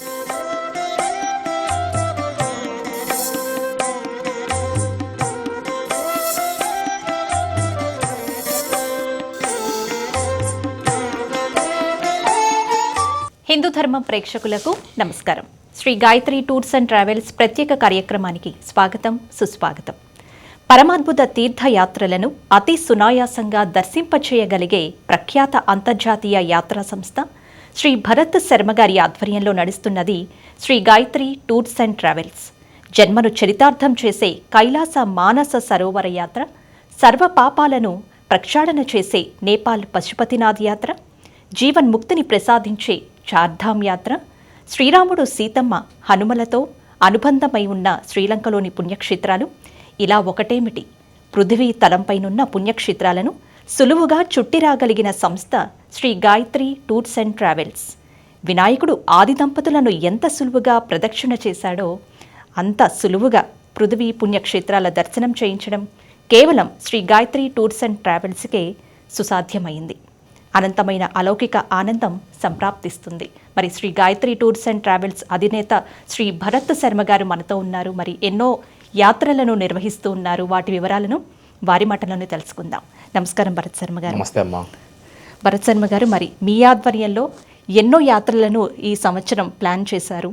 హిందూ ధర్మం ప్రేక్షకులకు నమస్కారం. Shri Gayatri tours and travels ప్రత్యేక కార్యక్రమానికి స్వాగతం, సుస్వాగతం. పరమాద్భుత తీర్థయాత్రలను అతి సునాయాసంగా దర్శింపచేయగలిగే ప్రఖ్యాత అంతర్జాతీయ యాత్రా సంస్థ శ్రీ భరత్ శర్మ గారి ఆధ్వర్యంలో నడుస్తున్నది Shri Gayatri tours and travels. జన్మను చరితార్థం చేసే కైలాస మానస సరోవర యాత్ర, సర్వ పాపాలను ప్రక్షాళన చేసే నేపాల్ పశుపతినాథ్ యాత్ర, జీవన్ముక్తిని ప్రసాదించే చార్ధామ్ యాత్ర, శ్రీరాముడు సీతమ్మ హనుమలతో అనుబంధమై ఉన్న శ్రీలంకలోని పుణ్యక్షేత్రాలు, ఇలా ఒకటేమిటి పృథివీ తలంపైనున్న పుణ్యక్షేత్రాలను సులువుగా చుట్టిరాగలిగిన సంస్థ Shri Gayatri tours and travels. వినాయకుడు ఆది దంపతులను ఎంత సులువుగా ప్రదక్షిణ చేశాడో అంత సులువుగా పృథివీ పుణ్యక్షేత్రాల దర్శనం చేయించడం కేవలం శ్రీ గాయత్రి టూర్స్ అండ్ ట్రావెల్స్కే సుసాధ్యమైంది. అనంతమైన అలౌకిక ఆనందం సంప్రాప్తిస్తుంది. మరి Shri Gayatri tours and travels అధినేత శ్రీ భరత్ శర్మ గారు మనతో ఉన్నారు. మరి ఎన్నో యాత్రలను నిర్వహిస్తూ ఉన్నారు. వాటి వివరాలను వారి మాటలను తెలుసుకుందాం. నమస్కారం భరత్ శర్మ గారు. నమస్తే అమ్మా. భరత్ శర్మ గారు, మరి మీ ఆధ్వర్యంలో ఎన్నో యాత్రలను ఈ సంవత్సరం ప్లాన్ చేశారు.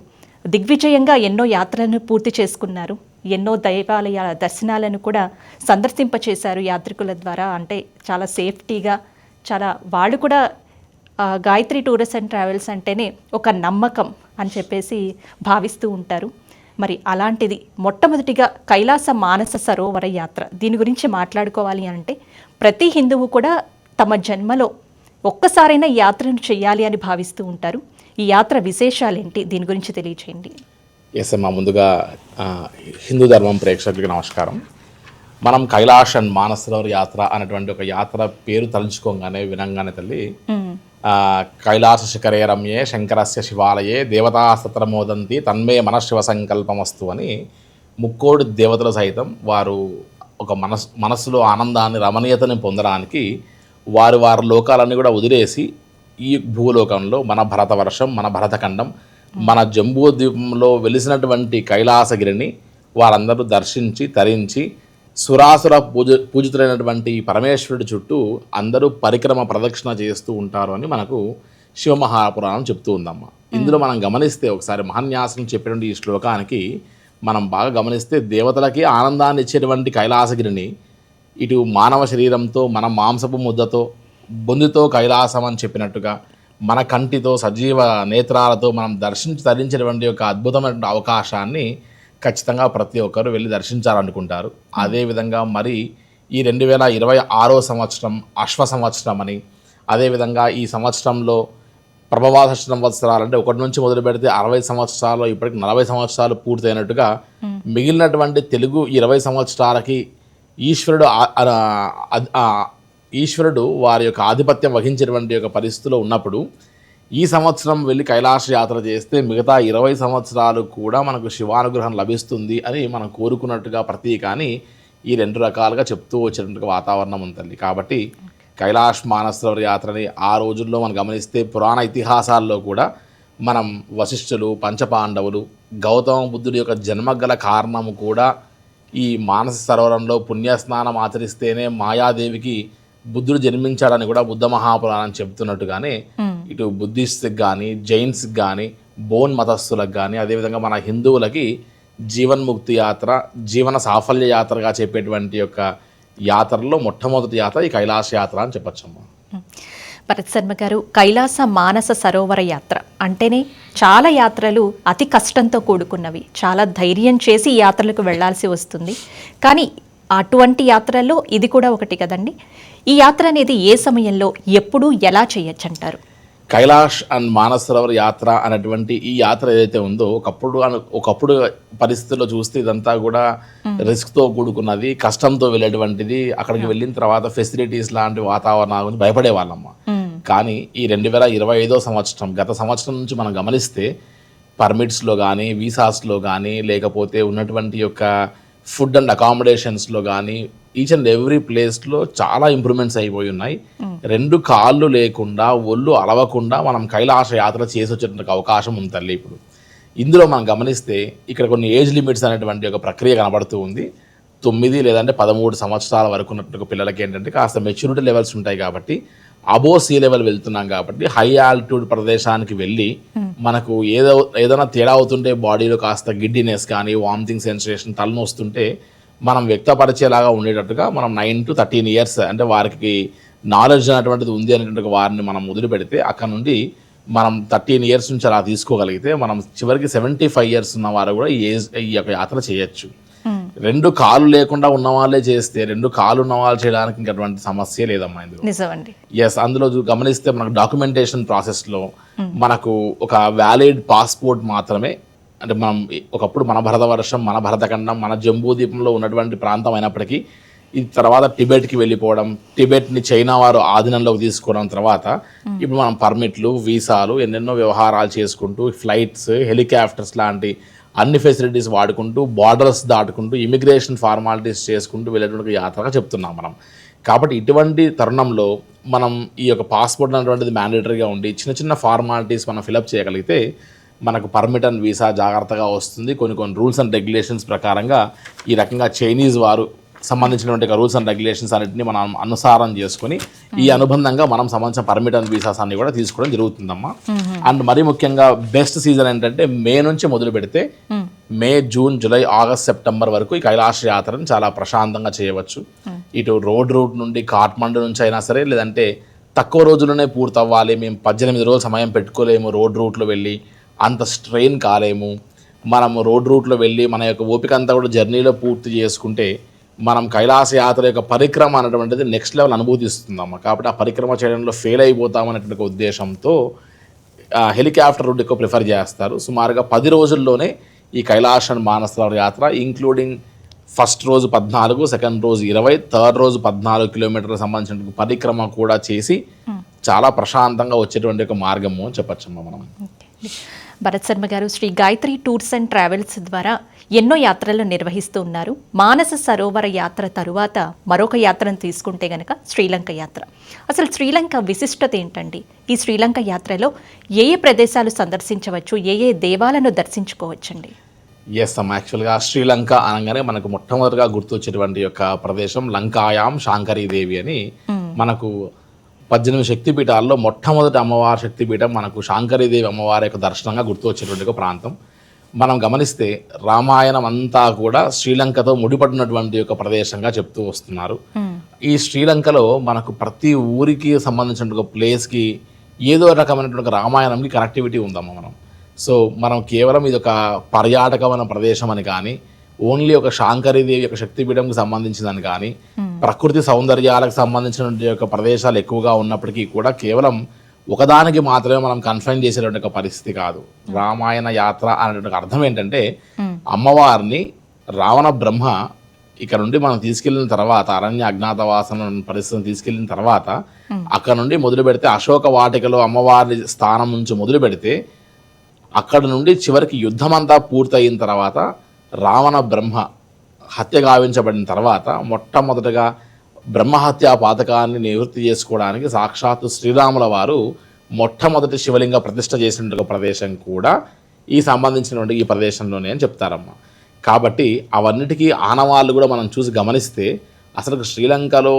దిగ్విజయంగా ఎన్నో యాత్రలను పూర్తి చేసుకున్నారు. ఎన్నో దైవాలయాల దర్శనాలను కూడా సందర్శింపచేశారు యాత్రికుల ద్వారా. అంటే చాలా సేఫ్టీగా, చాలా వాళ్ళు కూడా గాయత్రి టూర్స్ అండ్ ట్రావెల్స్ అంటేనే ఒక నమ్మకం అని చెప్పేసి భావిస్తూ ఉంటారు. మరి అలాంటిది మొట్టమొదటిగా కైలాస మానస సరోవర యాత్ర, దీని గురించి మాట్లాడుకోవాలి అంటే ప్రతి హిందువు కూడా తమ జన్మలో ఒక్కసారైనా యాత్రను చేయాలి అని భావిస్తూ ఉంటారు. ఈ యాత్ర విశేషాలేంటి, దీని గురించి తెలియచేయండి. ఎస్ అమ్మా, ముందుగా హిందూ ధర్మం ప్రేక్షకులకి నమస్కారం. మనం కైలాష్ అండ్ మానస సరోవర్ యాత్ర అనేటువంటి ఒక యాత్ర పేరు తలుచుకోగానే వినంగానే తల్లి, కైలాస శిఖరే రమ్యే శంకరస్య శివాలయే దేవతాస్తత్ర మోదంతి తన్మే మనశివ సంకల్పమస్తు అని ముక్కోడి దేవతలు సైతం వారు ఒక మనస్సులో ఆనందాన్ని, రమణీయతని పొందడానికి వారి లోకాలన్నీ కూడా వదిలేసి ఈ భూలోకంలో మన భరతవర్షం, మన భరతఖండం, మన జంబూ ద్వీపంలో వెలిసినటువంటి కైలాసగిరిని వారందరూ దర్శించి తరించి సురాసుర పూజితులైనటువంటి పరమేశ్వరుడి చుట్టూ అందరూ పరిక్రమ ప్రదక్షిణ చేస్తూ ఉంటారు అని మనకు శివమహాపురాణం చెప్తూ ఉందమ్మా. ఇందులో మనం గమనిస్తే ఒకసారి మహాన్యాసం చెప్పినటువంటి ఈ శ్లోకానికి మనం బాగా గమనిస్తే దేవతలకి ఆనందాన్ని ఇచ్చేటువంటి కైలాసగిరిని ఇటు మానవ శరీరంతో, మన మాంసపు ముద్దతో, బొందితో కైలాసం అని చెప్పినట్టుగా మన కంటితో, సజీవ నేత్రాలతో మనం దర్శించి తరించేటువంటి ఒక అద్భుతమైన అవకాశాన్ని ఖచ్చితంగా ప్రతి ఒక్కరు వెళ్ళి దర్శించాలనుకుంటారు. అదేవిధంగా మరి ఈ 2026 సంవత్సరం అశ్వ సంవత్సరం అని, అదేవిధంగా ఈ సంవత్సరంలో ప్రభవాస సంవత్సరాలు అంటే 1 నుంచి మొదలు పెడితే 60 సంవత్సరాలు, ఇప్పటికి 40 సంవత్సరాలు పూర్తయినట్టుగా మిగిలినటువంటి తెలుగు 20 సంవత్సరాలకి ఈశ్వరుడు వారి యొక్క ఆధిపత్యం వహించేటువంటి ఒక పరిస్థితిలో ఉన్నప్పుడు ఈ సంవత్సరం వెళ్ళి కైలాస యాత్ర చేస్తే మిగతా 20 సంవత్సరాలు కూడా మనకు శివానుగ్రహం లభిస్తుంది అని మనం కోరుకున్నట్టుగా ప్రతీక అని ఈ 2 రకాలుగా చెప్తూ వచ్చినట్టుగా వాతావరణం ఉంటుంది. కాబట్టి కైలాష్ మానస సరోవర యాత్రని ఆ రోజుల్లో మనం గమనిస్తే పురాణ ఇతిహాసాల్లో కూడా మనం వశిష్ఠులు, పంచపాండవులు, గౌతమ బుద్ధుడి యొక్క జన్మగల కారణము కూడా ఈ మానస సరోవరంలో పుణ్యస్నానం ఆచరిస్తేనే మాయాదేవికి బుద్ధుడు జన్మించాడని కూడా బుద్ధ మహాపురాణం చెబుతున్నట్టుగానే ఇటు బుద్ధిస్ట్కి కానీ, జైన్స్కి కానీ, బోన్ మతస్థులకు కానీ, అదేవిధంగా మన హిందువులకి జీవన్ముక్తి యాత్ర, జీవన సాఫల్య యాత్రగా చెప్పేటువంటి యొక్క యాత్రలో మొట్టమొదటి యాత్ర ఈ కైలాస యాత్ర అని చెప్పచ్చమ్మా. భరత్ శర్మ గారు, కైలాస మానస సరోవర యాత్ర అంటేనే చాలా యాత్రలు అతి కష్టంతో కూడుకున్నవి. చాలా ధైర్యం చేసి ఈ యాత్రలకు వెళ్లాల్సి వస్తుంది. కానీ అటువంటి యాత్రల్లో ఇది కూడా ఒకటి కదండి. ఈ యాత్ర అనేది ఏ సమయంలో, ఎప్పుడు, ఎలా చేయొచ్చు అంటారు? కైలాష్ అండ్ మానస సరోవర్ యాత్ర అనేటువంటి ఈ యాత్ర ఏదైతే ఉందో ఒకప్పుడు పరిస్థితుల్లో చూస్తే ఇదంతా కూడా రిస్క్తో కూడుకున్నది, కష్టంతో వెళ్ళేటువంటిది. అక్కడికి వెళ్ళిన తర్వాత ఫెసిలిటీస్ లాంటి వాతావరణాల గురించి భయపడే వాళ్ళమ్మ. కానీ ఈ 2025 సంవత్సరం, గత సంవత్సరం నుంచి మనం గమనిస్తే పర్మిట్స్లో కానీ, వీసాస్లో కానీ, లేకపోతే ఉన్నటువంటి యొక్క ఫుడ్ అండ్ అకామిడేషన్స్లో కానీ ఈచ్ అండ్ ఎవ్రీ ప్లేస్లో చాలా ఇంప్రూవ్మెంట్స్ అయిపోయి ఉన్నాయి. 2 కాళ్ళు లేకుండా, ఒళ్ళు అలవకుండా మనం కైలాస యాత్ర చేసి వచ్చేటువంటి అవకాశం ఉంది తల్లి. ఇప్పుడు ఇందులో మనం గమనిస్తే ఇక్కడ కొన్ని ఏజ్ లిమిట్స్ అనేటువంటి ఒక ప్రక్రియ కనబడుతూ ఉంది. 9 లేదంటే 13 సంవత్సరాల వరకు ఉన్నటువంటి పిల్లలకి ఏంటంటే కాస్త మెచ్యూరిటీ లెవెల్స్ ఉంటాయి కాబట్టి అబో సీ లెవెల్ వెళ్తున్నాం కాబట్టి హై ఆల్టిట్యూడ్ ప్రదేశానికి వెళ్ళి మనకు ఏదైనా తేడా అవుతుంటే బాడీలో కాస్త గిడ్డినెస్ కానీ వామిటింగ్ సెన్సేషన్ తలనొస్తుంటే మనం వ్యక్తపరిచేలాగా ఉండేటట్టుగా మనం 9 to 13 years అంటే వారికి నాలెడ్జ్ అనేటువంటిది ఉంది అనేటువంటి వారిని మనం వదిలిపెడితే అక్కడ నుండి మనం 13 years నుంచి అలా తీసుకోగలిగితే మనం చివరికి 75 years ఉన్న వారు కూడా ఈ యొక్క యాత్ర చేయొచ్చు. 2 కాళ్ళు లేకుండా ఉన్న వాళ్ళే చేస్తే 2 కాళ్ళు ఉన్న వాళ్ళు చేయడానికి ఇంకా అటువంటి సమస్య లేదమ్మా ఇందులో. నిజమండి. ఎస్, అందులో గమనిస్తే మనకు డాక్యుమెంటేషన్ ప్రాసెస్లో మనకు ఒక వ్యాలిడ్ పాస్పోర్ట్ మాత్రమే, అంటే మనం ఒకప్పుడు మన భరతవర్షం, మన భరతఖండం, మన జంబూద్వీపంలో ఉన్నటువంటి ప్రాంతం అయినప్పటికీ ఇది తర్వాత టిబెట్కి వెళ్ళిపోవడం, టిబెట్ని చైనా వారు ఆధీనంలోకి తీసుకోవడం తర్వాత ఇప్పుడు మనం పర్మిట్లు, వీసాలు, ఎన్నెన్నో వ్యవహారాలు చేసుకుంటూ ఫ్లైట్స్, హెలికాప్టర్స్ లాంటి అన్ని ఫెసిలిటీస్ వాడుకుంటూ బార్డర్స్ దాటుకుంటూ ఇమిగ్రేషన్ ఫార్మాలిటీస్ చేసుకుంటూ వెళ్ళేటువంటి యాత్రగా చెప్తున్నాం మనం. కాబట్టి ఇటువంటి తరుణంలో మనం ఈ యొక్క పాస్పోర్ట్ అనేటువంటిది మ్యాండేటరీగా ఉండి చిన్న చిన్న ఫార్మాలిటీస్ మనం ఫిలప్ చేయగలిగితే మనకు పర్మిట్ అండ్ వీసా జాగ్రత్తగా వస్తుంది. కొన్ని రూల్స్ అండ్ రెగ్యులేషన్స్ ప్రకారంగా ఈ రకంగా చైనీస్ వారు సంబంధించినటువంటి రూల్స్ అండ్ రెగ్యులేషన్స్ అన్నింటినీ మనం అనుసారం చేసుకుని ఈ అనుబంధంగా మనం సంబంధించిన పర్మిట్ అండ్ వీసాస్ అన్ని కూడా తీసుకోవడం జరుగుతుందమ్మా. అండ్ మరీ ముఖ్యంగా బెస్ట్ సీజన్ ఏంటంటే మే నుంచి మొదలు పెడితే May, June, July, August, September వరకు ఈ కైలాష్ యాత్రను చాలా ప్రశాంతంగా చేయవచ్చు. ఇటు రోడ్ రూట్ నుండి కాఠ్మండు నుంచి అయినా సరే, లేదంటే తక్కువ రోజుల్లోనే పూర్తవ్వాలి, మేము 18 రోజులు సమయం పెట్టుకోలేము, రోడ్ రూట్లో వెళ్ళి అంత స్ట్రెయిన్ కాలేము, మనము రోడ్ రూట్లో వెళ్ళి మన యొక్క ఓపిక అంతా కూడా జర్నీలో పూర్తి చేసుకుంటే మనం కైలాస యాత్ర యొక్క పరిక్రమ అనేటువంటిది నెక్స్ట్ లెవెల్ అనుభూతి ఇస్తుందమ్మా. కాబట్టి ఆ పరిక్రమ చేయడంలో ఫెయిల్ అయిపోతామనేటువంటి ఉద్దేశంతో హెలికాప్టర్ రూట్ ఎక్కువ ప్రిఫర్ చేస్తారు. సుమారుగా 10 రోజుల్లోనే ఈ కైలాసన్ మానసరోవర్ యాత్ర ఇంక్లూడింగ్ ఫస్ట్ రోజు 14, సెకండ్ రోజు 20, థర్డ్ రోజు 14 కిలోమీటర్లకు సంబంధించిన పరిక్రమ కూడా చేసి చాలా ప్రశాంతంగా వచ్చేటువంటి ఒక మార్గము అని చెప్పచ్చమ్మా మనం. భరత్ శర్మ గారు, Shri Gayatri tours and travels ద్వారా ఎన్నో యాత్రలు నిర్వహిస్తూ ఉన్నారు. మానస సరోవర యాత్ర తరువాత మరొక యాత్రను తీసుకుంటే గనక శ్రీలంక యాత్ర. అసలు శ్రీలంక విశిష్టత ఏంటండి? ఈ శ్రీలంక యాత్రలో ఏ ప్రదేశాలు సందర్శించవచ్చు, ఏ దేవాలను దర్శించుకోవచ్చండి? ఎస్ అమ్మ, యాక్చువల్గా శ్రీలంక అనగానే మనకు మొట్టమొదటిగా గుర్తొచ్చేటువంటి యొక్క ప్రదేశం లంకాయాం శాంకరీదేవి అని. మనకు 18 శక్తిపీఠాల్లో మొట్టమొదటి అమ్మవారి శక్తిపీఠం మనకు శాంకరీదేవి అమ్మవారి యొక్క దర్శనంగా గుర్తు వచ్చేటువంటి ఒక ప్రాంతం. మనం గమనిస్తే రామాయణం అంతా కూడా శ్రీలంకతో ముడిపడినటువంటి ఒక ప్రదేశంగా చెప్తూ వస్తున్నారు. ఈ శ్రీలంకలో మనకు ప్రతి ఊరికి సంబంధించిన ఒక ప్లేస్కి ఏదో రకమైనటువంటి రామాయణంకి కనెక్టివిటీ ఉందమ్మా మనం. సో మనం కేవలం ఇది ఒక పర్యాటకమైన ప్రదేశం అని కానీ, ఓన్లీ ఒక శాంకరీదేవి యొక్క శక్తిపీఠంకి సంబంధించిందని కానీ, ప్రకృతి సౌందర్యాలకు సంబంధించిన యొక్క ప్రదేశాలు ఎక్కువగా ఉన్నప్పటికీ కూడా కేవలం ఒకదానికి మాత్రమే మనం కన్ఫైన్ చేసేటువంటి ఒక పరిస్థితి కాదు. రామాయణ యాత్ర అనేటువంటి అర్థం ఏంటంటే అమ్మవారిని రావణ బ్రహ్మ ఇక్కడ నుండి మనం తీసుకెళ్ళిన తర్వాత, అరణ్య అజ్ఞాతవాసన పరిస్థితిని తీసుకెళ్ళిన తర్వాత అక్కడ నుండి మొదలు పెడితే అశోక వాటికలో అమ్మవారి స్థానం నుంచి మొదలు పెడితే అక్కడ నుండి చివరికి యుద్ధమంతా పూర్తయిన తర్వాత రావణ బ్రహ్మ హత్య గావించబడిన తర్వాత మొట్టమొదటగా బ్రహ్మహత్యా పాతకాన్ని నివృత్తి చేసుకోవడానికి సాక్షాత్తు శ్రీరాముల వారు మొట్టమొదటి శివలింగ ప్రతిష్ఠ చేసిన ప్రదేశం కూడా ఈ సంబంధించినటువంటి ఈ ప్రదేశంలోనే అని చెప్తారమ్మా. కాబట్టి అవన్నిటికీ ఆనవాళ్ళు కూడా మనం చూసి గమనిస్తే అసలు శ్రీలంకలో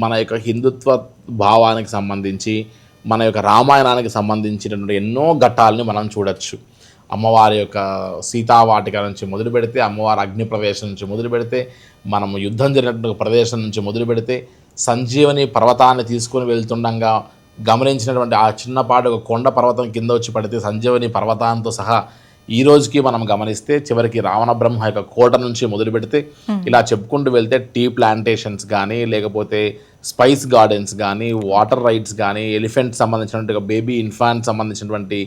మన యొక్క హిందుత్వ భావానికి సంబంధించి, మన యొక్క రామాయణానికి సంబంధించినటువంటి ఎన్నో ఘట్టాలని మనం చూడొచ్చు. అమ్మవారి యొక్క సీతావాటిక నుంచి మొదలు పెడితే, అమ్మవారి అగ్ని ప్రవేశం నుంచి మొదలు పెడితే, మనము యుద్ధం జరిగినటువంటి ప్రదేశం నుంచి మొదలు పెడితే, సంజీవని పర్వతాన్ని తీసుకొని వెళ్తుండగా గమనించినటువంటి ఆ చిన్నపాటి ఒక కొండ పర్వతం కింద వచ్చి పడితే సంజీవని పర్వతాంతో సహా ఈ రోజుకి మనం గమనిస్తే చివరికి రావణ బ్రహ్మ యొక్క కోట నుంచి మొదలు పెడితే ఇలా చెప్పుకుంటూ వెళ్తే టీ ప్లాంటేషన్స్ కానీ, లేకపోతే స్పైస్ గార్డెన్స్ కానీ, వాటర్ రైడ్స్ కానీ, ఎలిఫెంట్ సంబంధించినటువంటి బేబీ ఇన్ఫాంట్ సంబంధించినటువంటి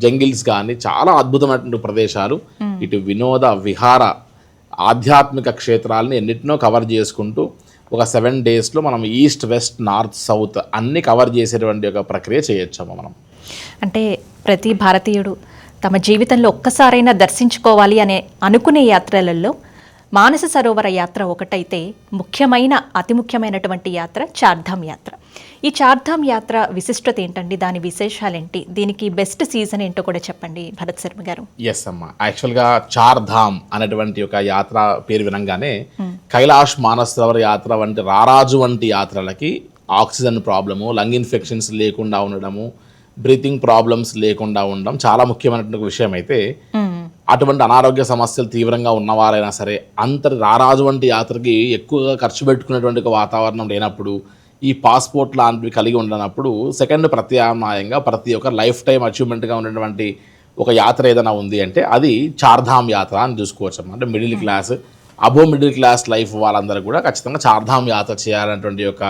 జంగిల్స్ కానీ చాలా అద్భుతమైనటువంటి ప్రదేశాలు. ఇటు వినోద విహార ఆధ్యాత్మిక క్షేత్రాలని ఎన్నిటినో కవర్ చేసుకుంటూ ఒక 7 daysలో మనం ఈస్ట్, వెస్ట్, నార్త్, సౌత్ అన్ని కవర్ చేసేటువంటి ఒక ప్రక్రియ చేయొచ్చాము మనం. అంటే ప్రతి భారతీయుడు తమ జీవితంలో ఒక్కసారైనా దర్శించుకోవాలి అనే అనుకునే యాత్రలలో మానస సరోవర యాత్ర ఒకటైతే అతి ముఖ్యమైనటువంటి యాత్ర చార్ధామ్ యాత్ర. ఈ చార్ధామ్ యాత్ర విశిష్టత ఏంటండి, దాని విశేషాలేంటి, దీనికి బెస్ట్ సీజన్ ఏంటో కూడా చెప్పండి భరత్ శర్మ గారు. ఎస్ అమ్మా, యాక్చువల్గా చార్ధామ్ అనేటువంటి ఒక యాత్ర పేరు వినంగానే కైలాష్ మానస సరోవర యాత్ర వంటి రారాజు వంటి యాత్రలకి ఆక్సిజన్ ప్రాబ్లము, లంగ్ ఇన్ఫెక్షన్స్ లేకుండా ఉండడము, బ్రీతింగ్ ప్రాబ్లమ్స్ లేకుండా ఉండడం చాలా ముఖ్యమైనటువంటి విషయం. అయితే అటువంటి అనారోగ్య సమస్యలు తీవ్రంగా ఉన్నవారైనా సరే అంతటి రారాజు వంటి యాత్రకి ఎక్కువగా ఖర్చు పెట్టుకునేటువంటి ఒక వాతావరణం లేనప్పుడు, ఈ పాస్పోర్ట్ లాంటివి కలిగి ఉండనప్పుడు సెకండ్ ప్రత్యామ్నాయంగా ప్రతి ఒక్క లైఫ్ టైం అచీవ్మెంట్గా ఉన్నటువంటి ఒక యాత్ర ఏదైనా ఉంది అంటే అది చార్ధామ్ యాత్ర అని చూసుకోవచ్చు. అంటే middle class, above middle class life వాళ్ళందరూ కూడా ఖచ్చితంగా చార్ధామ్ యాత్ర చేయాలనేటువంటి ఒక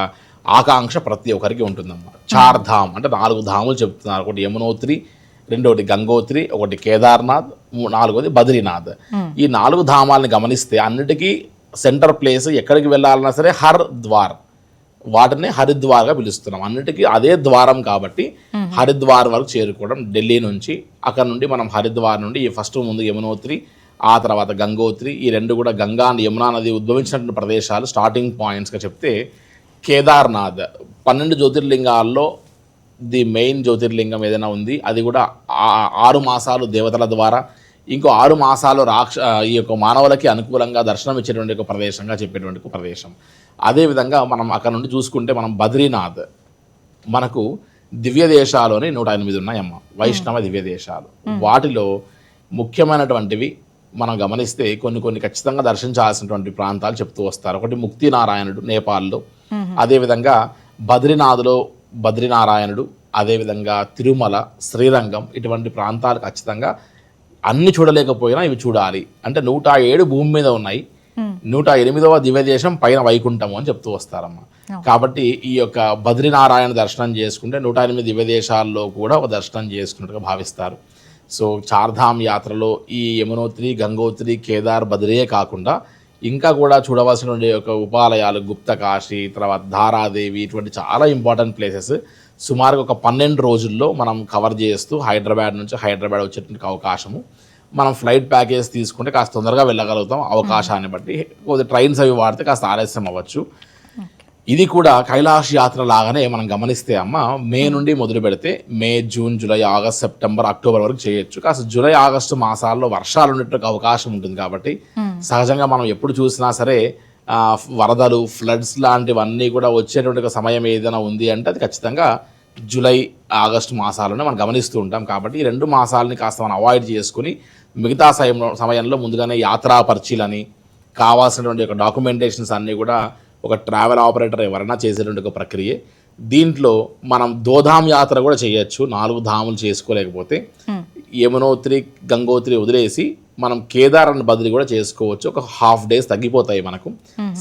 ఆకాంక్ష ప్రతి ఒక్కరికి ఉంటుందమ్మా. చార్ధామ్ అంటే 4 ధాములు చెప్తున్నారు. ఒకటి యమునోత్రి, రెండోది గంగోత్రి, ఒకటి కేదార్నాథ్, 4వది బద్రీనాథ్. ఈ 4 ధామాలని గమనిస్తే అన్నిటికీ సెంటర్ ప్లేస్ ఎక్కడికి వెళ్ళాలన్నా సరే హరిద్వార్, వాటిని హరిద్వార్గా పిలుస్తున్నాం. అన్నిటికీ అదే ద్వారం కాబట్టి హరిద్వార్ వరకు చేరుకోవడం ఢిల్లీ నుంచి. అక్కడ నుండి మనం హరిద్వార్ నుండి ఫస్ట్ ముందు యమునోత్రి, ఆ తర్వాత గంగోత్రి, ఈ 2 కూడా గంగా యమునా నది ఉద్భవించినటువంటి ప్రదేశాలు స్టార్టింగ్ పాయింట్స్గా చెప్తే కేదార్నాథ్ 12 జ్యోతిర్లింగాల్లో ది మెయిన్ జ్యోతిర్లింగం ఏదైనా ఉంది. అది కూడా 6 మాసాలు దేవతల ద్వారా, ఇంకో 6 మాసాలు ఈ యొక్క మానవులకి అనుకూలంగా దర్శనం ఇచ్చేటువంటి ఒక ప్రదేశంగా చెప్పేటువంటి ఒక ప్రదేశం. అదేవిధంగా మనం అక్కడ నుండి చూసుకుంటే మనం బద్రీనాథ్, మనకు దివ్య దేశాలోని 108 ఉన్నాయమ్మ, వైష్ణవ దివ్య దేశాలు. వాటిలో ముఖ్యమైనటువంటివి మనం గమనిస్తే కొన్ని ఖచ్చితంగా దర్శించాల్సినటువంటి ప్రాంతాలు చెప్తూ వస్తారు. ఒకటి ముక్తినారాయణుడు నేపాల్లో, అదేవిధంగా బద్రీనాథ్లో బద్రీనారాయణుడు, అదేవిధంగా తిరుమల, శ్రీరంగం, ఇటువంటి ప్రాంతాలు ఖచ్చితంగా అన్ని చూడలేకపోయినా ఇవి చూడాలి. అంటే 107 భూమి మీద ఉన్నాయి, 108వ దివ్య దేశం పైన వైకుంఠము అని చెప్తూ వస్తారమ్మా. కాబట్టి ఈ యొక్క బద్రీనారాయణ దర్శనం చేసుకుంటే 108 దివ్య దేశాల్లో కూడా ఒక దర్శనం చేసుకున్నట్టుగా భావిస్తారు. సో చార్ధామ్ యాత్రలో ఈ యమునోత్రి, గంగోత్రి, కేదార్, బద్రియే కాకుండా ఇంకా కూడా చూడవలసినటువంటి ఒక ఉపాలయాలు గుప్తకాశి, తర్వాత ధారాదేవి, ఇటువంటి చాలా ఇంపార్టెంట్ ప్లేసెస్ సుమారుగా ఒక 12 రోజుల్లో మనం కవర్ చేస్తూ హైదరాబాద్ వచ్చేటువంటి అవకాశము. మనం ఫ్లైట్ ప్యాకేజ్ తీసుకుంటే కాస్త తొందరగా వెళ్ళగలుగుతాం అవకాశాన్ని బట్టి. ట్రైన్స్ అవి వాడితే కాస్త ఆలస్యం అవ్వచ్చు. ఇది కూడా కైలాష్ యాత్ర లాగానే మనం గమనిస్తే అమ్మ, మే నుండి మొదలు పెడితే May, June, July, August, September, October వరకు చేయొచ్చు. కాస్త జూలై, ఆగస్టు మాసాల్లో వర్షాలు ఉండేటువంటి అవకాశం ఉంటుంది కాబట్టి సహజంగా మనం ఎప్పుడు చూసినా సరే వరదలు, ఫ్లడ్స్ లాంటివన్నీ కూడా వచ్చేటువంటి ఒక సమయం ఏదైనా ఉంది అంటే అది ఖచ్చితంగా జూలై, ఆగస్టు మాసాలను మనం గమనిస్తూ ఉంటాం. కాబట్టి ఈ 2 మాసాలని కాస్త మనం అవాయిడ్ చేసుకుని మిగతా సమయంలో ముందుగానే యాత్రా పర్చీలని కావాల్సినటువంటి ఒక డాక్యుమెంటేషన్స్ అన్నీ కూడా ఒక ట్రావెల్ ఆపరేటర్ ఎవరైనా చేసేటువంటి ఒక ప్రక్రియ. దీంట్లో మనం దోధామ్ యాత్ర కూడా చేయొచ్చు. 4 ధాములు చేసుకోలేకపోతే యమునోత్రి, గంగోత్రి వదిలేసి మనం కేదార్ అండ్ బద్రి కూడా చేసుకోవచ్చు. ఒక ½ డేస్ తగ్గిపోతాయి మనకు,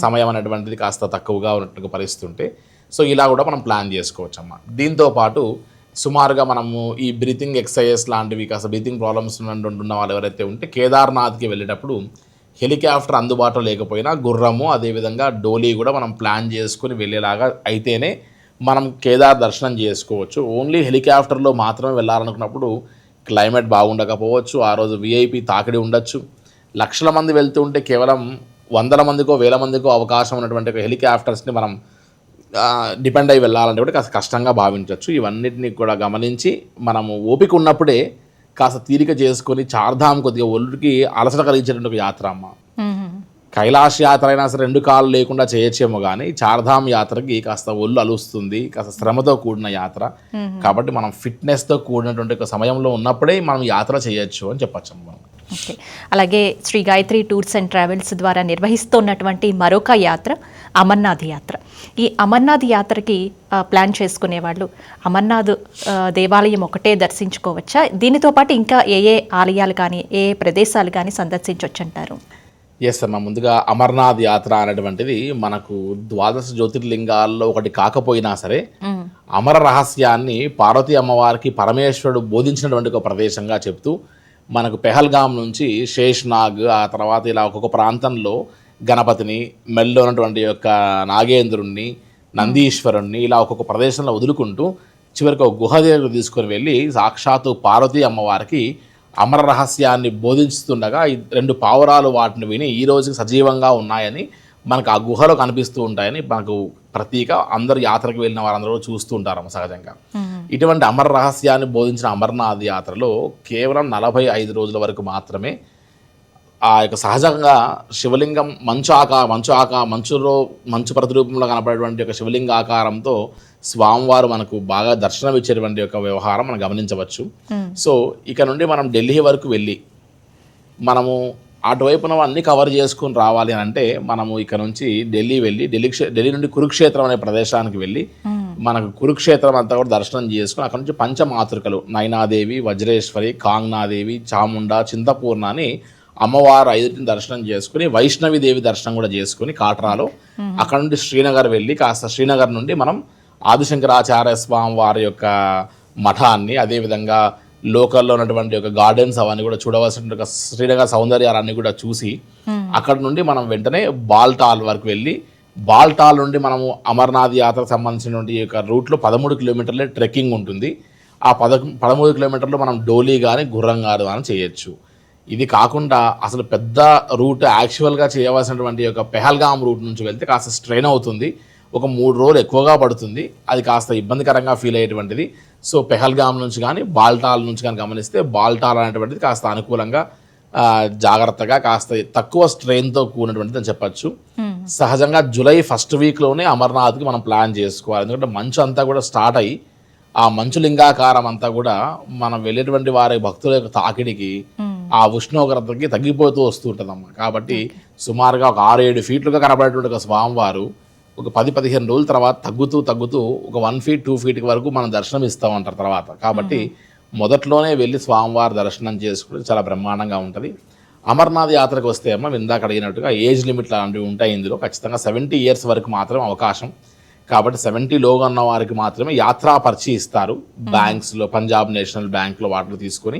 సమయం అనేటువంటిది కాస్త తక్కువగా ఉన్నట్టుగా పరిస్థితుంటే. సో ఇలా కూడా మనం ప్లాన్ చేసుకోవచ్చు అమ్మ. దీంతో పాటు సుమారుగా మనము ఈ బ్రీతింగ్ ఎక్సర్సైజెస్ లాంటివి, కాస్త బ్రీతింగ్ ప్రాబ్లమ్స్ ఉన్న వాళ్ళు ఎవరైతే ఉంటే కేదార్నాథ్కి వెళ్ళేటప్పుడు హెలికాప్టర్ అందుబాటులో లేకపోయినా గుర్రము, అదేవిధంగా డోలీ కూడా మనం ప్లాన్ చేసుకుని వెళ్ళేలాగా అయితేనే మనం కేదార్ దర్శనం చేసుకోవచ్చు. ఓన్లీ హెలికాప్టర్లో మాత్రమే వెళ్ళాలనుకున్నప్పుడు క్లైమేట్ బాగుండకపోవచ్చు, ఆ రోజు విఐపి తాకిడి ఉండొచ్చు. లక్షల మంది వెళ్తూ ఉంటే కేవలం 100 మందికో 1000 మందికో అవకాశం ఉన్నటువంటి ఒక హెలికాప్టర్స్ని మనం డిపెండ్ అయ్యి వెళ్ళాలంటే కూడా కాస్త కష్టంగా భావించవచ్చు. ఇవన్నిటిని కూడా గమనించి మనము ఓపిక ఉన్నప్పుడే కాస్త తీరిక చేసుకొని చార్ధామ్ కొద్దిగా ఒళ్ళుకి అలసట కలిగించేటువంటి ఒక యాత్ర అమ్మ. కైలాష్ యాత్ర అయినా సరే 2 కాళ్ళు లేకుండా చేయొచ్చేమో కానీ చార్ధామ్ యాత్రకి కాస్త ఒళ్ళు అలుస్తుంది, కాస్త శ్రమతో కూడిన యాత్ర కాబట్టి మనం ఫిట్నెస్తో కూడినటువంటి ఒక సమయంలో ఉన్నప్పుడే మనం యాత్ర చేయొచ్చు అని చెప్పచ్చు మనం. ఓకే, అలాగే Shri Gayatri tours and travels ద్వారా నిర్వహిస్తున్నటువంటి మరొక యాత్ర అమర్నాథ్ యాత్ర. ఈ అమర్నాథ్ యాత్రకి ప్లాన్ చేసుకునే వాళ్ళు అమర్నాథ్ దేవాలయం ఒకటే దర్శించుకోవచ్చా? దీనితో పాటు ఇంకా ఏ ఆలయాలు కానీ ఏ ప్రదేశాలు కానీ సందర్శించవచ్చు అంటారు? ఎస్ అమ్మ, ముందుగా అమర్నాథ్ యాత్ర అనేటువంటిది మనకు 12 జ్యోతిర్లింగాల్లో ఒకటి కాకపోయినా సరే అమర రహస్యాన్ని పార్వతీ అమ్మవారికి పరమేశ్వరుడు బోధించినటువంటి ఒక ప్రదేశంగా చెప్తూ మనకు పెహల్గాం నుంచి శేష్నాగ్, ఆ తర్వాత ఇలా ఒక్కొక్క ప్రాంతంలో గణపతిని, మెల్లో ఉన్నటువంటి యొక్క నాగేంద్రుణ్ణి, నందీశ్వరుణ్ణి ఇలా ఒక్కొక్క ప్రదేశంలో వదులుకుంటూ చివరికి ఒక గుహ దగ్గరకు తీసుకొని వెళ్ళి సాక్షాత్తు పార్వతీ అమ్మవారికి అమర రహస్యాన్ని బోధిస్తుండగా ఈ 2 పావురాలు వాటిని విని ఈ రోజుకి సజీవంగా ఉన్నాయని మనకు ఆ గుహలో కనిపిస్తూ ఉంటాయని మనకు ప్రతీక. అందరు యాత్రకు వెళ్ళిన వారందరూ చూస్తూ ఉంటారు సహజంగా. ఇటువంటి అమర రహస్యాన్ని బోధించిన అమర్నాథ్ యాత్రలో కేవలం 45 రోజుల వరకు మాత్రమే ఆ యొక్క సహజంగా శివలింగం మంచు ప్రతిరూపంలో కనపడేటువంటి ఒక శివలింగ ఆకారంతో స్వామివారు మనకు బాగా దర్శనం ఇచ్చేటువంటి ఒక వ్యవహారం మనం గమనించవచ్చు. సో ఇక నుండి మనం ఢిల్లీ వరకు వెళ్ళి మనము అటువైపున అన్ని కవర్ చేసుకుని రావాలి అని అంటే మనము ఇక్కడ నుంచి ఢిల్లీ వెళ్ళి ఢిల్లీ నుండి కురుక్షేత్రం అనే ప్రదేశానికి వెళ్ళి మనకు కురుక్షేత్రం అంతా కూడా దర్శనం చేసుకుని అక్కడ నుంచి పంచమాతృకలు నైనాదేవి, వజ్రేశ్వరి, కాంగ్నాదేవి, చాముండ, చింతపూర్ణ అని అమ్మవారు 5 దర్శనం చేసుకుని వైష్ణవి దేవి దర్శనం కూడా చేసుకుని కాట్రాలో అక్కడ నుండి శ్రీనగర్ వెళ్ళి కాస్త శ్రీనగర్ నుండి మనం ఆదిశంకరాచార్య స్వామి వారి యొక్క మఠాన్ని, అదేవిధంగా లోకల్లో ఉన్నటువంటి ఒక గార్డెన్స్ అవన్నీ కూడా చూడవలసిన శ్రీనగర్ సౌందర్యాలన్నీ కూడా చూసి అక్కడ నుండి మనం వెంటనే బాల్టాల్ వరకు వెళ్ళి బాల్టాల్ నుండి మనము అమర్నాథ్ యాత్రకు సంబంధించినటువంటి యొక్క రూట్లో 13 కిలోమీటర్లే ట్రెక్కింగ్ ఉంటుంది. ఆ 13 కిలోమీటర్లు మనం డోలీ కానీ గుర్రం కానీ చేయొచ్చు. ఇది కాకుండా అసలు పెద్ద రూట్ యాక్చువల్గా చేయవలసినటువంటి ఒక పెహల్గాం రూట్ నుంచి వెళ్తే కాస్త స్ట్రెయిన్ అవుతుంది, ఒక 3 రోజులు ఎక్కువగా పడుతుంది, అది కాస్త ఇబ్బందికరంగా ఫీల్ అయ్యేటువంటిది. సో పెహల్గాం నుంచి కానీ బాల్టాల్ నుంచి కానీ గమనిస్తే బాల్టాల్ అనేటువంటిది కాస్త అనుకూలంగా జాగ్రత్తగా కాస్త తక్కువ స్ట్రెయిన్తో కూడినటువంటిది అని చెప్పచ్చు. సహజంగా జూలై ఫస్ట్ వీక్లోనే అమర్నాథ్కి మనం ప్లాన్ చేసుకోవాలి. ఎందుకంటే మంచు అంతా కూడా స్టార్ట్ అయ్యి ఆ మంచు లింగాకారం అంతా కూడా మనం వెళ్ళేటువంటి వారి భక్తుల యొక్క తాకిడికి ఆ ఉష్ణోగ్రతకి తగ్గిపోతూ వస్తూ ఉంటుందమ్మా. కాబట్టి సుమారుగా ఒక 6-7 ఫీట్లుగా కనబడేటువంటి ఒక స్వామివారు ఒక 10-15 రోజుల తర్వాత తగ్గుతూ ఒక 1 ఫీట్ 2 ఫీట్ వరకు మనం దర్శనం ఇస్తామంటారు తర్వాత. కాబట్టి మొదట్లోనే వెళ్ళి స్వామివారి దర్శనం చేసుకుంటే చాలా బ్రహ్మాండంగా ఉంటుంది. అమర్నాథ్ యాత్రకు వస్తే అమ్మ ఇందాక అడిగినట్టుగా ఏజ్ లిమిట్ లాంటివి ఉంటాయి. ఇందులో ఖచ్చితంగా 70 ఇయర్స్ వరకు మాత్రం అవకాశం. కాబట్టి 70 లోగా ఉన్న వారికి మాత్రమే యాత్రా పర్చి ఇస్తారు బ్యాంక్స్లో, పంజాబ్ నేషనల్ బ్యాంక్లో వాటిలో తీసుకొని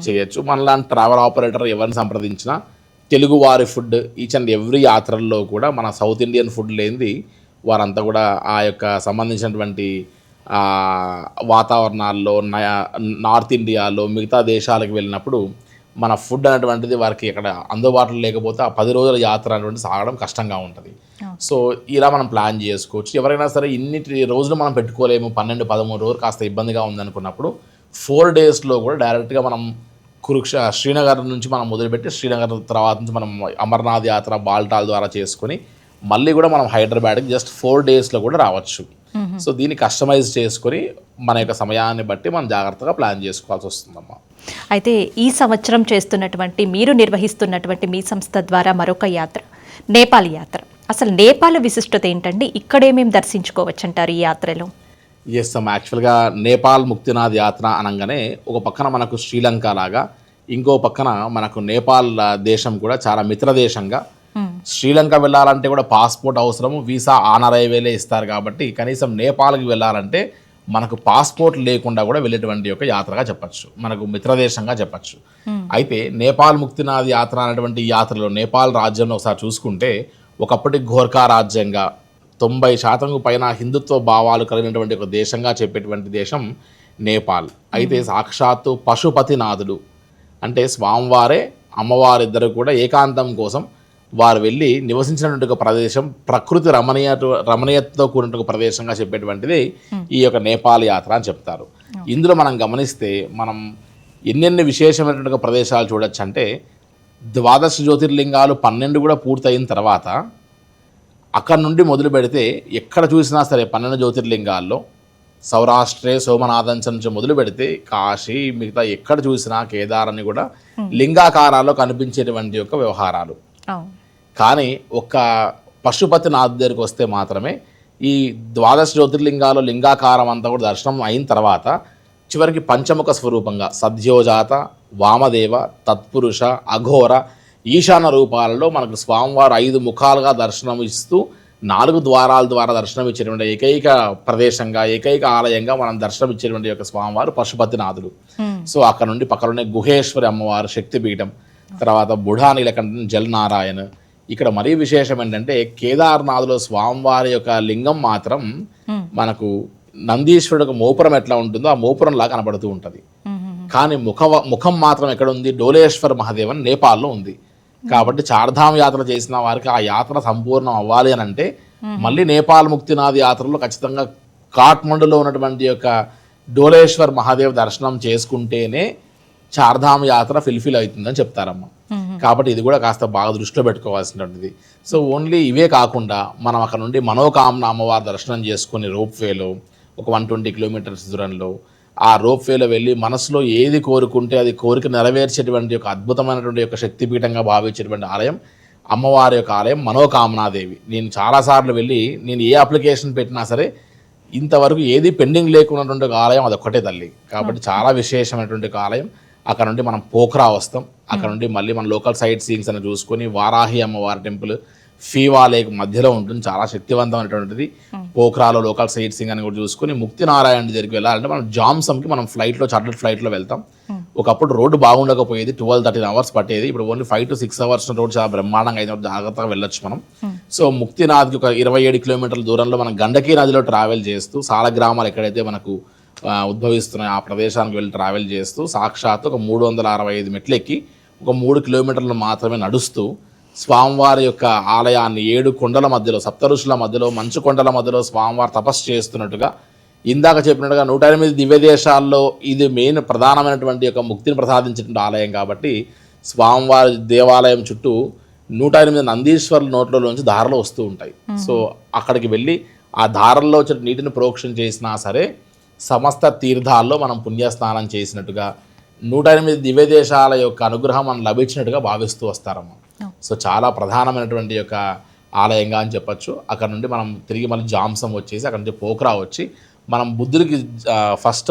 చేయొచ్చు. మనలాంటి ట్రావెల్ ఆపరేటర్ ఎవరిని సంప్రదించినా తెలుగు వారి ఫుడ్ ఈచ్ అండ్ ఎవ్రీ యాత్రల్లో కూడా మన సౌత్ ఇండియన్ ఫుడ్ లేనిది వారంతా కూడా ఆ యొక్క సంబంధించినటువంటి వాతావరణాల్లో నార్త్ ఇండియాలో మిగతా దేశాలకు వెళ్ళినప్పుడు మన ఫుడ్ అనేటువంటిది వారికి ఇక్కడ అందుబాటులో లేకపోతే ఆ 10 రోజుల యాత్ర అనేటువంటి సాగడం కష్టంగా ఉంటుంది. సో ఇలా మనం ప్లాన్ చేసుకోవచ్చు. ఎవరైనా సరే ఇన్ని రోజులు మనం పెట్టుకోలేము, 12-13 రోజులు కాస్త ఇబ్బందిగా ఉందనుకున్నప్పుడు 4 డేస్లో కూడా డైరెక్ట్గా మనం శ్రీనగర్ నుంచి మనం మొదలుపెట్టి శ్రీనగర్ తర్వాత నుంచి మనం అమర్నాథ్ యాత్ర బాల్టాల్ ద్వారా చేసుకొని మళ్ళీ కూడా మనం హైదరాబాద్కి జస్ట్ 4 డేస్లో కూడా రావచ్చు. సో దీన్ని కస్టమైజ్ చేసుకొని మన యొక్క సమయాన్ని బట్టి మనం జాగ్రత్తగా ప్లాన్ చేసుకోవాల్సి వస్తుందమ్మా. అయితే ఈ సంవత్సరం చేస్తున్నటువంటి మీరు నిర్వహిస్తున్నటువంటి మీ సంస్థ ద్వారా మరొక యాత్ర నేపాల్ యాత్ర. అసలు నేపాల్ విశిష్టత ఏంటండి? ఇక్కడేమేమి దర్శించుకోవచ్చు అంటారు ఈ యాత్రలో? ఎస్ అమ్మ, యాక్చువల్గా నేపాల్ ముక్తినాథ్ యాత్ర అనగానే ఒక పక్కన మనకు శ్రీలంక లాగా, ఇంకో పక్కన మనకు నేపాల్ దేశం కూడా చాలా మిత్ర దేశంగా. శ్రీలంక వెళ్ళాలంటే కూడా పాస్పోర్ట్ అవసరం, వీసా ఆన్ అరైవలే ఇస్తారు. కాబట్టి కనీసం నేపాల్కి వెళ్ళాలంటే మనకు పాస్పోర్ట్ లేకుండా కూడా వెళ్ళేటువంటి ఒక యాత్రగా చెప్పచ్చు, మనకు మిత్రదేశంగా చెప్పచ్చు. అయితే నేపాల్ ముక్తినాథ్ యాత్ర అనేటువంటి యాత్రలో నేపాల్ రాజ్యంలో ఒకసారి చూసుకుంటే ఒకప్పటి గోర్ఖా రాజ్యంగా 90% పైన హిందుత్వ భావాలు కలిగినటువంటి ఒక దేశంగా చెప్పేటువంటి దేశం నేపాల్. అయితే సాక్షాత్తు పశుపతినాథుడు అంటే స్వామివారే అమ్మవారిద్దరు కూడా ఏకాంతం కోసం వారు వెళ్ళి నివసించినటువంటి ఒక ప్రదేశం, ప్రకృతి రమణీయతతో కూడిన ఒక ప్రదేశంగా చెప్పేటువంటిది ఈ యొక్క నేపాల్ యాత్ర అని చెప్తారు. ఇందులో మనం గమనిస్తే మనం ఎన్నెన్ని విశేషమైనటువంటి ప్రదేశాలు చూడొచ్చు అంటే 12 జ్యోతిర్లింగాలు 12 కూడా పూర్తయిన తర్వాత అక్కడ నుండి మొదలు పెడితే ఎక్కడ చూసినా సరే 12 జ్యోతిర్లింగాల్లో సౌరాష్ట్రే సోమనాథం నుంచి మొదలు పెడితే కాశీ మిగతా ఎక్కడ చూసినా కేదారాన్ని కూడా లింగాకారాల్లో కనిపించేటువంటి యొక్క వ్యవహారాలు. కానీ ఒక్క పశుపతినాథ్ దగ్గరికి వస్తే మాత్రమే ఈ 12 జ్యోతిర్లింగాలు లింగాకారం అంతా కూడా దర్శనం అయిన తర్వాత చివరికి పంచముఖ స్వరూపంగా సద్యోజాత, వామదేవ, తత్పురుష, అఘోర, ఈశాన రూపాలలో మనకు స్వామివారు 5 ముఖాలుగా దర్శనం ఇస్తూ 4 ద్వారాల ద్వారా దర్శనం ఇచ్చేటువంటి ఏకైక ప్రదేశంగా, ఏకైక ఆలయంగా మనం దర్శనం ఇచ్చేటువంటి యొక్క స్వామివారు పశుపతినాథుడు. సో అక్కడ నుండి పక్కనే గుహేశ్వరి అమ్మవారు శక్తిపీఠం, తర్వాత బుఢా నీలకంఠన్ జలనారాయణ. ఇక్కడ మరీ విశేషం ఏంటంటే కేదార్నాథ్లో స్వామివారి యొక్క లింగం మాత్రం మనకు నందీశ్వరుడు మోపురం ఎట్లా ఉంటుందో ఆ మోపురంలా కనబడుతూ ఉంటుంది. కానీ ముఖం మాత్రం ఎక్కడ ఉంది, డోలేశ్వర్ మహాదేవ్ అని నేపాల్లో ఉంది. కాబట్టి చార్ధామ్ యాత్ర చేసిన వారికి ఆ యాత్ర సంపూర్ణం అవ్వాలి అని అంటే మళ్ళీ నేపాల్ ముక్తినాథ్ యాత్రలో ఖచ్చితంగా కాఠ్మండులో ఉన్నటువంటి యొక్క డోలేశ్వర్ మహాదేవ్ దర్శనం చేసుకుంటేనే చార్ధామ్ యాత్ర ఫుల్ఫిల్ అవుతుందని చెప్తారమ్మా. కాబట్టి ఇది కూడా కాస్త బాగా దృష్టిలో పెట్టుకోవాల్సినటువంటిది. సో ఓన్లీ ఇవే కాకుండా మనం అక్కడ నుండి మనోకామన అమ్మవారి దర్శనం చేసుకుని రోప్వేలో ఒక 120 కిలోమీటర్స్ దూరంలో ఆ రోప్వేలో వెళ్ళి మనసులో ఏది కోరుకుంటే అది కోరిక నెరవేర్చేటువంటి ఒక అద్భుతమైనటువంటి యొక్క శక్తిపీఠంగా భావించేటువంటి ఆలయం అమ్మవారి యొక్క ఆలయం మనోకామనాదేవి. నేను చాలాసార్లు వెళ్ళి నేను ఏ అప్లికేషన్ పెట్టినా సరే ఇంతవరకు ఏది పెండింగ్ లేకున్నటువంటి ఒక ఆలయం అదొక్కటే తల్లి. కాబట్టి చాలా విశేషమైనటువంటి ఒక ఆలయం. అక్కడ నుండి మనం పోఖ్రా వస్తాం. అక్కడ నుండి మళ్ళీ మన లోకల్ సైట్ సీయింగ్స్ అని చూసుకొని వారాహి అమ్మవారి టెంపుల్ ఫీవా లేక్ మధ్యలో ఉంటుంది, చాలా శక్తివంతమైనటువంటిది. పోఖ్రాలో లోకల్ సైట్ సీయింగ్ అని కూడా చూసుకొని ముక్తినారాయణ దగ్గరికి వెళ్ళాలంటే మనం జామ్సమ్కి మనం ఫ్లైట్లో చార్టర్డ్ ఫ్లైట్లో వెళ్తాం. ఒకప్పుడు రోడ్డు బాగుండకపోయేది, 12-13 అవర్స్ పట్టేది. ఇప్పుడు ఓన్లీ 5 to 6 అవర్స్ రోడ్ చాలా బ్రహ్మాండంగా అయితే జాగ్రత్తగా వెళ్ళొచ్చు మనం. సో ముక్తినాథ్కి ఒక 27 కిలోమీటర్ల దూరంలో మనం గండకీ నదిలో ట్రావెల్ చేస్తూ చాలా గ్రామాలు ఎక్కడైతే మనకు ఉద్భవిస్తున్నాయి ఆ ప్రదేశానికి వెళ్ళి ట్రావెల్ చేస్తూ సాక్షాత్ ఒక 365 మెట్లు ఎక్కి ఒక 3 కిలోమీటర్లు మాత్రమే నడుస్తూ స్వామివారి యొక్క ఆలయాన్ని 7 కొండల మధ్యలో, సప్త ఋషుల మధ్యలో, మంచు కొండల మధ్యలో స్వామివారు తపస్సు చేస్తున్నట్టుగా ఇందాక చెప్పినట్టుగా 108 దివ్య దేశాల్లో ఇది మెయిన్ ప్రధానమైనటువంటి యొక్క ముక్తిని ప్రసాదించినటువంటి ఆలయం. కాబట్టి స్వామివారి దేవాలయం చుట్టూ 108 నందీశ్వరుల నోట్లలోంచి ధారలు వస్తూ ఉంటాయి. సో అక్కడికి వెళ్ళి ఆ ధారల్లో వచ్చే నీటిని ప్రోక్షణ చేసినా సరే సమస్త తీర్థాల్లో మనం పుణ్యస్నానం చేసినట్టుగా 108 దివ్య దేశాల యొక్క అనుగ్రహం మనం లభించినట్టుగా భావిస్తూ వస్తారమ్మ. సో చాలా ప్రధానమైనటువంటి యొక్క ఆలయంగా అని చెప్పచ్చు. అక్కడ నుండి మనం తిరిగి మళ్ళీ జామ్సం వచ్చేసి అక్కడ నుంచి పోఖ్రా వచ్చి మనం బుద్ధుడికి ఫస్ట్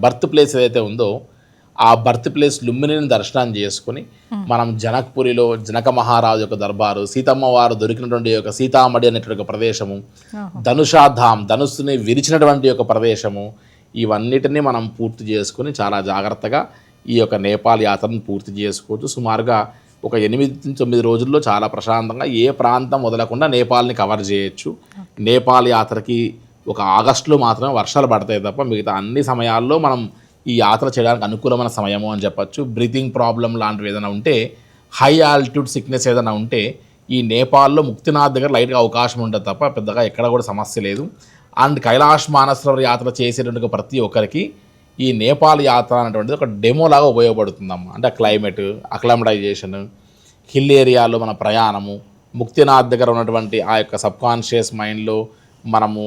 బర్త్ ప్లేస్ ఏదైతే ఉందో ఆ బర్త్ ప్లేస్ లుంబినిని దర్శనం చేసుకుని మనం జనక్పురిలో జనక మహారాజు యొక్క దర్బారు, సీతమ్మ వారు దొరికినటువంటి యొక్క సీతామడి అనేటువంటి ప్రదేశము, ధనుషాధామ్ ధనుస్సుని విరిచినటువంటి యొక్క ప్రదేశము, ఇవన్నిటినీ మనం పూర్తి చేసుకుని చాలా జాగ్రత్తగా ఈ యొక్క నేపాల్ యాత్రను పూర్తి చేసుకోవచ్చు. సుమారుగా ఒక 8-9 రోజుల్లో చాలా ప్రశాంతంగా ఏ ప్రాంతం వదలకుండా నేపాల్ని కవర్ చేయొచ్చు. నేపాల్ యాత్రకి ఒక ఆగస్టులో మాత్రమే వర్షాలు పడతాయి తప్ప మిగతా అన్ని సమయాల్లో మనం ఈ యాత్ర చేయడానికి అనుకూలమైన సమయము అని చెప్పచ్చు. బ్రీతింగ్ ప్రాబ్లం లాంటివి ఏదైనా ఉంటే, హై ఆల్టిట్యూడ్ సిక్నెస్ ఏదైనా ఉంటే ఈ నేపాల్లో ముక్తినాథ్ దగ్గర లైట్గా అవకాశం ఉంటుంది తప్ప పెద్దగా ఎక్కడ కూడా సమస్య లేదు. అండ్ కైలాష్ మానసరోవర్ యాత్ర చేసేటువంటి ప్రతి ఒక్కరికి ఈ నేపాల్ యాత్ర అనేటువంటిది ఒక డెమో లాగా ఉపయోగపడుతుందమ్మా. అంటే క్లైమేట్, అక్లమటైజేషన్, హిల్ ఏరియాలో మన ప్రయాణము, ముక్తినాథ్ దగ్గర ఉన్నటువంటి ఆ యొక్క సబ్కాన్షియస్ మైండ్లో మనము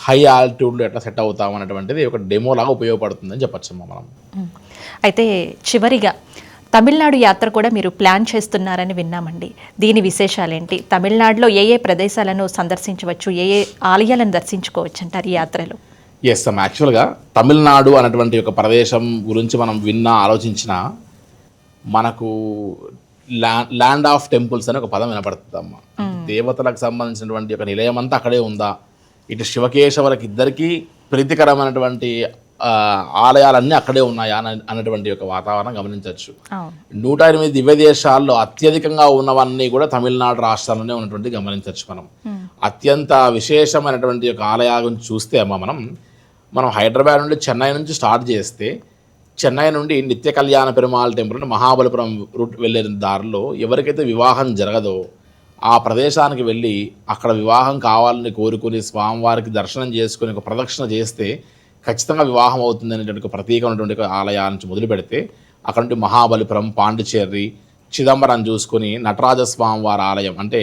హై ఆల్టిట్యూడ్లో ఎట్లా సెట్ అవుతాం అనేటువంటిది ఒక డెమో లాగా ఉపయోగపడుతుందని చెప్పచ్చమ్మా మనం. అయితే చివరిగా తమిళనాడు యాత్ర కూడా మీరు ప్లాన్ చేస్తున్నారని విన్నామండి. దీని విశేషాలేంటి? తమిళనాడులో ఏ ఏ ప్రదేశాలను సందర్శించవచ్చు, ఏ ఏ ఆలయాలను దర్శించుకోవచ్చు అంటారు ఈ యాత్రలో? ఎస్ అమ్మ, యాక్చువల్గా తమిళనాడు అనేటువంటి ఒక ప్రదేశం గురించి మనం విన్నా ఆలోచించినా మనకు ల్యాండ్ ఆఫ్ టెంపుల్స్ అనే ఒక పదం వినపడుతుందమ్మా. దేవతలకు సంబంధించినటువంటి ఒక నిలయం అంతా అక్కడే ఉందా, ఇటు శివకేశవులకు ఇద్దరికీ ప్రీతికరమైనటువంటి ఆలయాలన్నీ అక్కడే ఉన్నాయా అన్నటువంటి ఒక వాతావరణం గమనించవచ్చు. 108 దివ్య దేశాల్లో అత్యధికంగా ఉన్నవన్నీ కూడా తమిళనాడు రాష్ట్రంలోనే ఉన్నటువంటి గమనించవచ్చు. మనం అత్యంత విశేషమైనటువంటి ఒక ఆలయాలను చూస్తే అమ్మ మనం హైదరాబాద్ నుండి చెన్నై నుంచి స్టార్ట్ చేస్తే చెన్నై నుండి నిత్య కళ్యాణ పెరుమాళ్ టెంపుల్ మహాబలిపురం రూట్ వెళ్ళే దారిలో ఎవరికైతే వివాహం జరగదో ఆ ప్రదేశానికి వెళ్ళి అక్కడ వివాహం కావాలని కోరుకుని స్వామివారికి దర్శనం చేసుకుని ఒక ప్రదక్షిణ చేస్తే ఖచ్చితంగా వివాహం అవుతుంది అనేటువంటి ఒక ప్రత్యేకమైనటువంటి ఆలయాల నుంచి మొదలు పెడితే అక్కడ నుండి మహాబలిపురం, పాండిచేరి, చిదంబరం చూసుకొని నటరాజస్వామి వారి ఆలయం, అంటే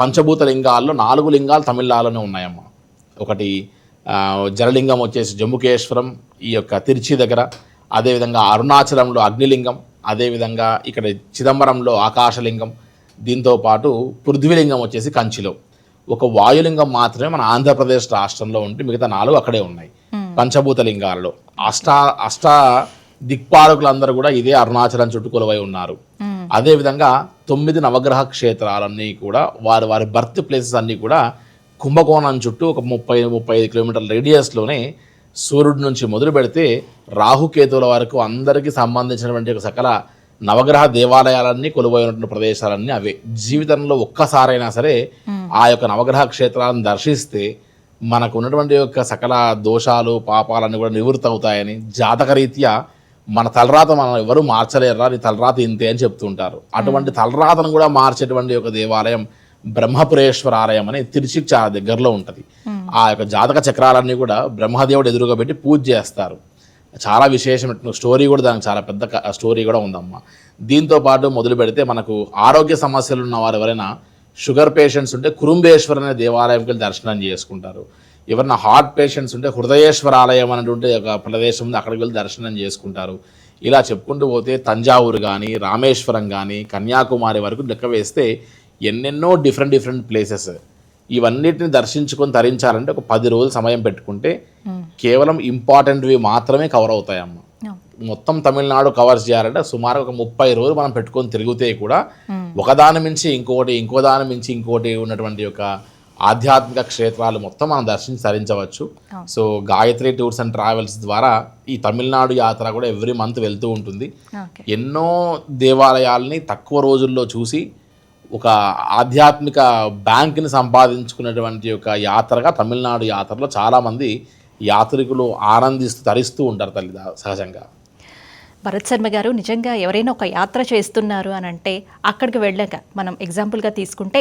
పంచభూత లింగాల్లో 4 లింగాలు తమిళనాడులోనే ఉన్నాయమ్మా. ఒకటి జలలింగం వచ్చేసి జంబుకేశ్వరం ఈ యొక్క తిరుచి దగ్గర, అదేవిధంగా అరుణాచలంలో అగ్నిలింగం, అదేవిధంగా ఇక్కడ చిదంబరంలో ఆకాశలింగం, దీంతోపాటు పృథ్వీలింగం వచ్చేసి కంచిలో, ఒక వాయులింగం మాత్రమే మన ఆంధ్రప్రదేశ్ రాష్ట్రంలో ఉంటే మిగతా 4 అక్కడే ఉన్నాయి పంచభూత లింగాలలో. అష్ట దిక్పాలకులందరూ కూడా ఇదే అరుణాచలం చుట్టూ కొలువై ఉన్నారు. అదేవిధంగా 9 నవగ్రహ క్షేత్రాలన్నీ కూడా వారి బర్త్ ప్లేసెస్ అన్నీ కూడా కుంభకోణం చుట్టూ ఒక 30-35 కిలోమీటర్ల రేడియస్లోనే సూర్యుడి నుంచి మొదలు పెడితే రాహుకేతువుల వరకు అందరికీ సంబంధించినటువంటి సకల నవగ్రహ దేవాలయాలన్నీ కొలువైనటువంటి ప్రదేశాలన్నీ అవే. జీవితంలో ఒక్కసారైనా సరే ఆ యొక్క నవగ్రహ క్షేత్రాలను దర్శిస్తే మనకు ఉన్నటువంటి యొక్క సకల దోషాలు పాపాలన్నీ కూడా నివృత్తి అవుతాయని, జాతకరీత్యా మన తలరాత మనం ఎవరు మార్చలేరా, నీ తలరాత ఇంతే అని చెప్తుంటారు. అటువంటి తలరాతను కూడా మార్చేటువంటి ఒక దేవాలయం బ్రహ్మపురేశ్వర ఆలయం అని తిరుచికి చాలా దగ్గరలో ఉంటుంది. ఆ యొక్క జాతక చక్రాలన్నీ కూడా బ్రహ్మదేవుడు ఎదురుగా పెట్టి పూజ చేస్తారు. చాలా విశేషమైన స్టోరీ కూడా, దానికి చాలా పెద్ద స్టోరీ కూడా ఉందమ్మా. దీంతో పాటు మొదలు పెడితే మనకు ఆరోగ్య సమస్యలు ఉన్న వారు ఎవరైనా షుగర్ పేషెంట్స్ ఉంటే కురుంబేశ్వర్ అనే దేవాలయంకి వెళ్ళి దర్శనం చేసుకుంటారు. ఎవరైనా హార్ట్ పేషెంట్స్ ఉంటే హృదయేశ్వర ఆలయం అనేటువంటి ఒక ప్రదేశం ఉంది, అక్కడికి వెళ్ళి దర్శనం చేసుకుంటారు. ఇలా చెప్పుకుంటూ పోతే తంజావూరు కానీ, రామేశ్వరం కానీ, కన్యాకుమారి వరకు లెక్క వేస్తే ఎన్నెన్నో డిఫరెంట్ ప్లేసెస్. ఇవన్నిటిని దర్శించుకొని తరించాలంటే ఒక 10 రోజులు సమయం పెట్టుకుంటే కేవలం ఇంపార్టెంట్వి మాత్రమే కవర్ అవుతాయమ్మ. మొత్తం తమిళనాడు కవర్ చేయాలంటే సుమారు ఒక 30 రోజులు మనం పెట్టుకొని తిరిగితే కూడా ఒకదాని మించి ఇంకోటి, ఇంకో దాని మించి ఇంకోటి ఉన్నటువంటి యొక్క ఆధ్యాత్మిక క్షేత్రాలు మొత్తం మనం దర్శించి తరించవచ్చు. So Gayatri tours and travels ద్వారా ఈ తమిళనాడు యాత్ర కూడా ఎవ్రీ మంత్ వెళ్తూ ఉంటుంది. ఎన్నో దేవాలయాల్ని తక్కువ రోజుల్లో చూసి ఒక ఆధ్యాత్మిక బ్యాంక్ని సంపాదించుకున్నటువంటి ఒక యాత్రగా తమిళనాడు యాత్రలో చాలామంది యాత్రికులు ఆనందిస్తూ తరిస్తూ ఉంటారు తల్లి సహజంగా. భరత్ శర్మ గారు, నిజంగా ఎవరైనా ఒక యాత్ర చేస్తున్నారు అని అంటే అక్కడికి వెళ్ళాక మనం ఎగ్జాంపుల్గా తీసుకుంటే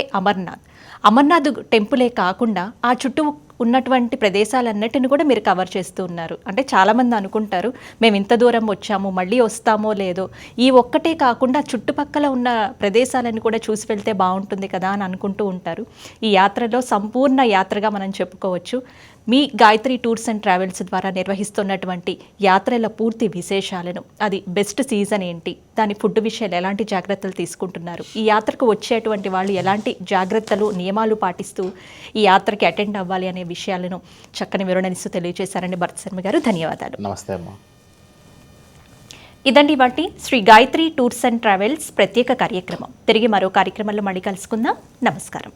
అమర్నాథ్ టెంపులే కాకుండా ఆ చుట్టూ ఉన్నటువంటి ప్రదేశాలన్నిటిని కూడా మీరు కవర్ చేస్తూ ఉన్నారు. అంటే చాలామంది అనుకుంటారు మేము ఇంత దూరం వచ్చాము మళ్ళీ వస్తామో లేదో, ఈ ఒక్కటే కాకుండా చుట్టుపక్కల ఉన్న ప్రదేశాలను కూడా చూసి వెళ్తే బాగుంటుంది కదా అని అనుకుంటూ ఉంటారు. ఈ యాత్రలో సంపూర్ణ యాత్రగా మనం చెప్పుకోవచ్చు. మీ గాయత్రి టూర్స్ అండ్ ట్రావెల్స్ ద్వారా నిర్వహిస్తున్నటువంటి యాత్రల పూర్తి విశేషాలను, అది బెస్ట్ సీజన్ ఏంటి, దాని ఫుడ్ విషయాలు ఎలాంటి జాగ్రత్తలు తీసుకుంటున్నారు, ఈ యాత్రకు వచ్చేటువంటి వాళ్ళు ఎలాంటి జాగ్రత్తలు నియమాలు పాటిస్తూ ఈ యాత్రకి అటెండ్ అవ్వాలి అనే విషయాలను చక్కని వివరణనిస్తూ తెలియజేశారండి భరత్ శర్మ గారు. ధన్యవాదాలు. నమస్తే అమ్మా. ఇదండి వాటి Shri Gayatri tours and travels ప్రత్యేక కార్యక్రమం. తిరిగి మరో కార్యక్రమంలో మళ్ళీ కలుసుకుందాం. నమస్కారం.